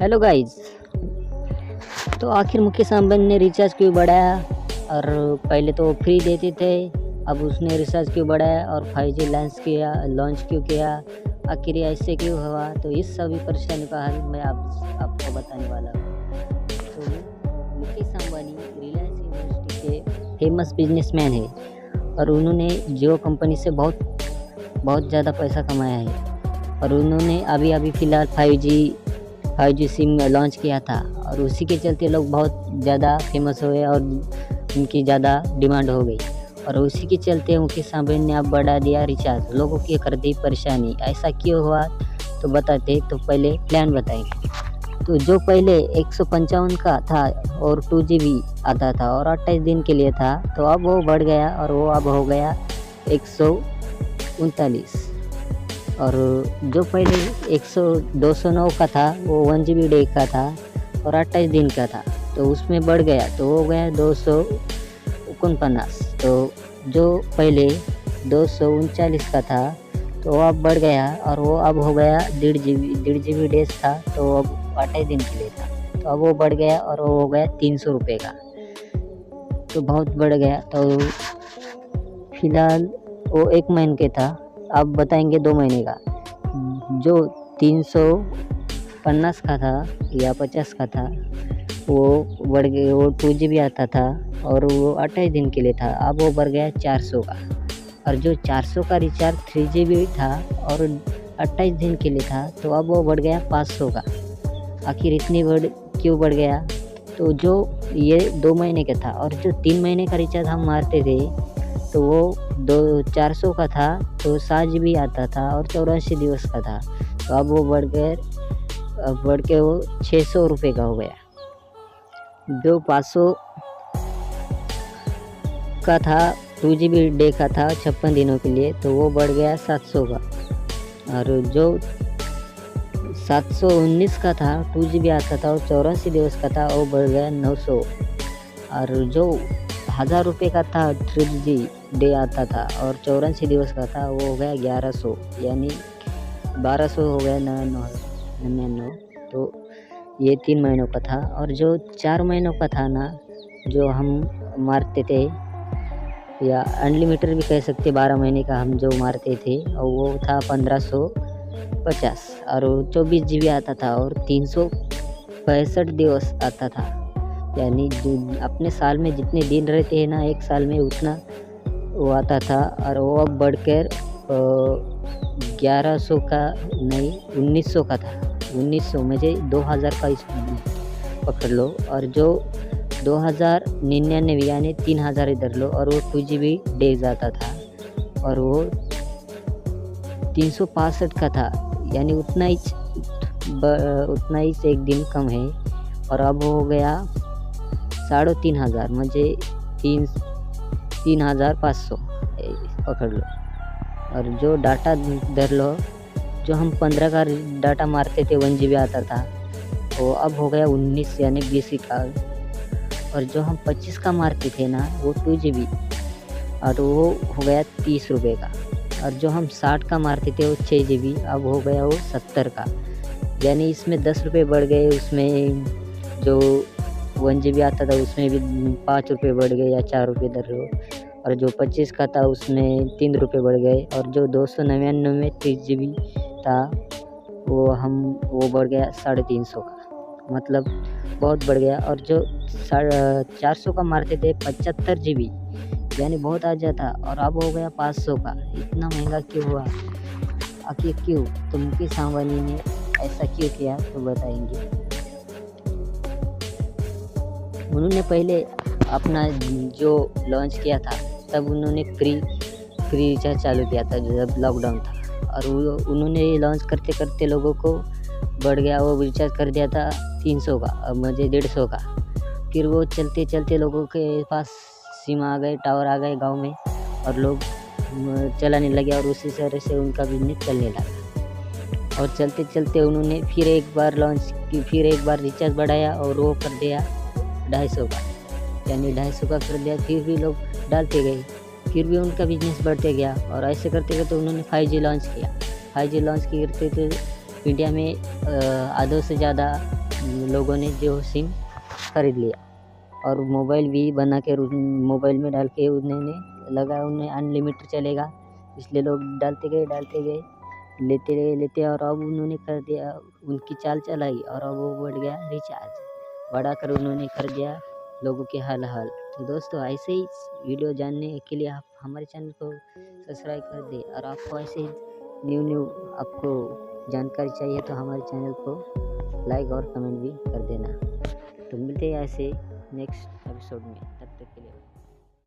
Hello guys. तो आखिर मुकेश अंबानी ने रिचार्ज क्यों बढ़ाया? और पहले तो फ्री देते थे, अब उसने रिचार्ज क्यों बढ़ाया और 5G लॉन्च क्यों किया? आखिर ये ऐसे क्यों हुआ? तो इस सभी परेशानी का हल मैं आपको बताने वाला हूँ। तो मुकेश अंबानी रिलायंस इंडस्ट्री के फेमस बिजनेसमैन है और उन्होंने जियो कंपनी से बहुत ज़्यादा पैसा कमाया है। और उन्होंने अभी फ़िलहाल 5G सिम लॉन्च किया था और उसी के चलते लोग बहुत ज़्यादा फेमस हुए और उनकी ज़्यादा डिमांड हो गई। और उसी के चलते मुकेश अंबानी ने अब बढ़ा दिया रिचार्ज, लोगों की कर दी परेशानी। ऐसा क्यों हुआ तो बताते, तो पहले प्लान बताएंगे। तो जो पहले 155 का था और 2GB आता था और 28 दिन के लिए था, तो अब वो बढ़ गया और वो अब हो गया 139। और जो पहले 209 का था वो 1GB डे का था और 28 दिन का था, तो उसमें बढ़ गया तो हो गया 249। तो जो पहले 239 का था तो अब बढ़ गया और वो अब हो गया 1.5 GB डेज था, तो अब 28 दिन के लिए था, तो अब वो बढ़ गया और वो हो गया 300 रुपये का, तो बहुत बढ़ गया। तो फिलहाल वो 1 महीने के था, अब बताएंगे 2 महीने का। जो 350 का था या 50 का था वो बढ़ गया, वो 2GB आता था और वो 28 दिन के लिए था, अब वो बढ़ गया 400 का। और जो 400 का रिचार्ज 3GB था और 28 दिन के लिए था, तो अब वो बढ़ गया 500 का। आखिर इतनी क्यों बढ़ गया? तो जो ये 2 महीने का था और जो 3 महीने का रिचार्ज हम मारते थे तो वो 400 का था तो 7GB आता था और 84 दिवस का था, तो अब वो बढ़ के वो 600 रुपये का हो गया। जो 500 का था 2GB डे का था 56 दिनों के लिए, तो वो बढ़ गया 700 का। और जो 719 का था 2GB आता था और 84 दिवस का था, वो बढ़ गया 900। और जो 1000 रुपये का था 3G डे आता था और 84 दिवस का था, वो हो गया 1100, यानी 1200 हो गया 99। तो ये 3 महीनों का था। और जो 4 महीनों का था ना, जो हम मारते थे या अनलिमिटेड भी कह सकते, 12 महीने का हम जो मारते थे, और वो था 1550 और 24GB आता था और 365 दिवस आता था, यानी अपने साल में जितने दिन रहते हैं ना, एक साल में उतना वो आता था। और वो अब बढ़कर 1100 का नहीं 1900 का था। 1900 मुझे 2000 का इस पकड़ लो, और जो 2099 यानी 3000 इधर लो, और वो 2GB डेज आता था और वो 365 का था, यानी उतना ही एक दिन कम है। और अब हो गया 3500, मुझे 3500 पकड़ लो। और जो डाटा धर लो, जो हम 15 का डाटा मारते थे 1GB आता था, वो अब हो गया 19 यानी 20 का। और जो हम 25 का मारते थे ना, वो 2GB और वो हो गया 30 रुपये का। और जो हम 60 का मारते थे वो 6GB, अब हो गया वो 70 का, यानी इसमें 10 रुपये बढ़ गए। उसमें जो 1GB आता था उसमें भी 5 रुपये बढ़ गए या 4 रुपये दर लो। और जो 25 का था उसमें 3 रुपये बढ़ गए। और जो 299 में 3GB था वो बढ़ गया 350 का, मतलब बहुत बढ़ गया। और जो 400 का मारते थे 75GB, यानी बहुत आ जाता, और अब हो गया 500 का। इतना महंगा क्यों हुआ? आखिर क्यों? तो मुकेश अंबानी ने ऐसा क्यों किया तो बताएंगे। उन्होंने पहले अपना जो लॉन्च किया था तब उन्होंने फ्री रिचार्ज चालू किया था जब लॉकडाउन था, और उन्होंने लॉन्च करते करते लोगों को बढ़ गया, वो रिचार्ज कर दिया था 300 का, अब मुझे 150 का। फिर वो चलते चलते लोगों के पास सिम आ गए, टावर आ गए गांव में, और लोग चलाने लगे और उसी तरह से उनका बिजनेस चलने लगा। और चलते चलते उन्होंने फिर एक बार रिचार्ज बढ़ाया और वो कर दिया 250 का, यानी 250 का कर दिया। फिर भी लोग डालते गए, फिर भी उनका बिजनेस बढ़ते गया। और ऐसे करते करते उन्होंने 5G लॉन्च किया। 5G लॉन्च करते थे इंडिया में आधों से ज़्यादा लोगों ने जो सिम खरीद लिया और मोबाइल भी बना के मोबाइल में डाल के उन्होंने लगा उन्हें अनलिमिटेड चलेगा, इसलिए लोग डालते गए लेते और अब उन्होंने कर दिया, उनकी चाल चलाई और अब वो बढ़ गया रिचार्ज, बढ़ाकर उन्होंने कर दिया लोगों के हाल। तो दोस्तों ऐसे ही वीडियो जानने के लिए आप हमारे चैनल को सब्सक्राइब कर दें, और आपको ऐसे न्यू आपको जानकारी चाहिए तो हमारे चैनल को लाइक और कमेंट भी कर देना। तो मिलते हैं ऐसे नेक्स्ट एपिसोड में।